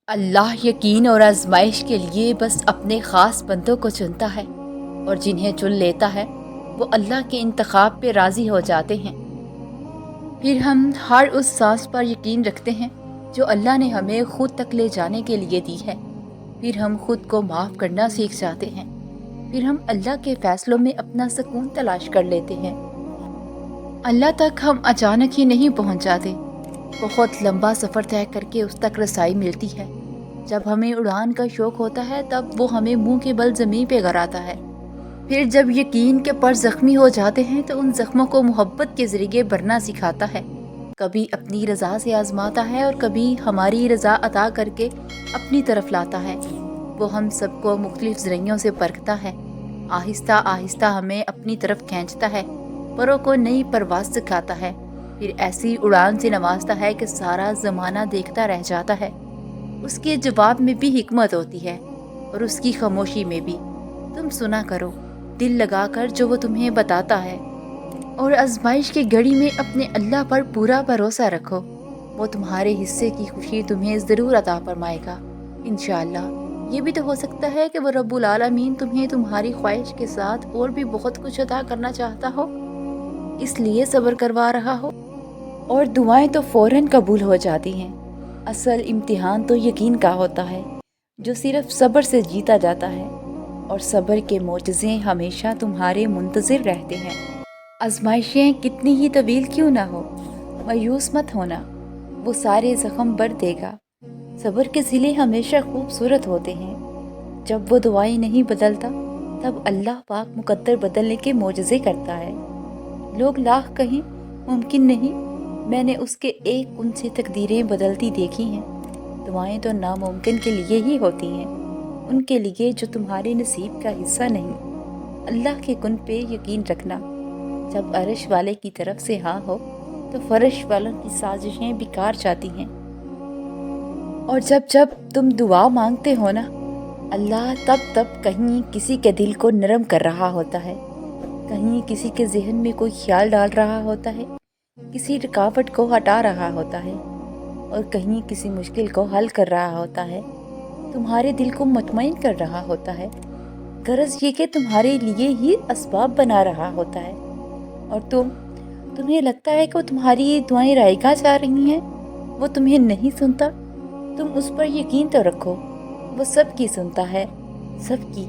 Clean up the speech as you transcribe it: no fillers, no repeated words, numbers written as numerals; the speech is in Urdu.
اللہ یقین اور آزمائش کے لیے بس اپنے خاص بندوں کو چنتا ہے، اور جنہیں چن لیتا ہے وہ اللہ کے انتخاب پہ راضی ہو جاتے ہیں۔ پھر ہم ہر اس سانس پر یقین رکھتے ہیں جو اللہ نے ہمیں خود تک لے جانے کے لیے دی ہے۔ پھر ہم خود کو معاف کرنا سیکھ جاتے ہیں۔ پھر ہم اللہ کے فیصلوں میں اپنا سکون تلاش کر لیتے ہیں۔ اللہ تک ہم اچانک ہی نہیں پہنچ جاتے، بہت لمبا سفر طے کر کے اس تک رسائی ملتی ہے۔ جب ہمیں اڑان کا شوق ہوتا ہے تب وہ ہمیں منہ کے بل زمین پہ گراتا ہے۔ پھر جب یقین کے پر زخمی ہو جاتے ہیں تو ان زخموں کو محبت کے ذریعے بھرنا سکھاتا ہے۔ کبھی اپنی رضا سے آزماتا ہے اور کبھی ہماری رضا عطا کر کے اپنی طرف لاتا ہے۔ وہ ہم سب کو مختلف ذرائعوں سے پرکھتا ہے، آہستہ آہستہ ہمیں اپنی طرف کھینچتا ہے، پروں کو نئی پرواز سکھاتا ہے، پھر ایسی اڑان سے نوازتا ہے کہ سارا زمانہ دیکھتا رہ جاتا ہے۔ اس کے جواب میں بھی حکمت ہوتی ہے اور اس کی خاموشی میں بھی۔ تم سنا کرو دل لگا کر جو وہ تمہیں بتاتا ہے، اور آزمائش کی گھڑی میں اپنے اللہ پر پورا بھروسہ رکھو۔ وہ تمہارے حصے کی خوشی تمہیں ضرور عطا فرمائے گا انشاءاللہ۔ یہ بھی تو ہو سکتا ہے کہ وہ رب العالمین تمہیں تمہاری خواہش کے ساتھ اور بھی بہت کچھ عطا کرنا چاہتا ہو، اس لیے صبر کروا رہا ہو، اور دعائیں تو فوراً قبول ہو جاتی ہیں۔ اصل امتحان تو یقین کا ہوتا ہے جو صرف صبر سے جیتا جاتا ہے، اور صبر کے معجزے ہمیشہ تمہارے منتظر رہتے ہیں۔ آزمائشیں کتنی ہی طویل کیوں نہ ہو، مایوس مت ہونا، وہ سارے زخم بھر دے گا۔ صبر کے ضلع ہمیشہ خوبصورت ہوتے ہیں۔ جب وہ دعائیں نہیں بدلتا تب اللہ پاک مقدر بدلنے کے معجزے کرتا ہے۔ لوگ لاکھ کہیں ممکن نہیں، میں نے اس کے ایک کن سے تقدیریں بدلتی دیکھی ہیں۔ دعائیں تو ناممکن کے لیے ہی ہوتی ہیں، ان کے لیے جو تمہارے نصیب کا حصہ نہیں۔ اللہ کے کن پہ یقین رکھنا۔ جب عرش والے کی طرف سے ہاں ہو تو فرش والوں کی سازشیں بیکار جاتی ہیں، اور جب جب تم دعا مانگتے ہو نا، اللہ تب کہیں کسی کے دل کو نرم کر رہا ہوتا ہے، کہیں کسی کے ذہن میں کوئی خیال ڈال رہا ہوتا ہے، کسی رکاوٹ کو ہٹا رہا ہوتا ہے، اور کہیں کسی مشکل کو حل کر رہا ہوتا ہے، تمہارے دل کو مطمئن کر رہا ہوتا ہے۔ غرض یہ کہ تمہارے لیے ہی اسباب بنا رہا ہوتا ہے، اور تمہیں لگتا ہے کہ وہ تمہاری یہ دعائیں رائگاں جا رہی ہیں، وہ تمہیں نہیں سنتا۔ تم اس پر یقین تو رکھو، وہ سب کی سنتا ہے، سب کی۔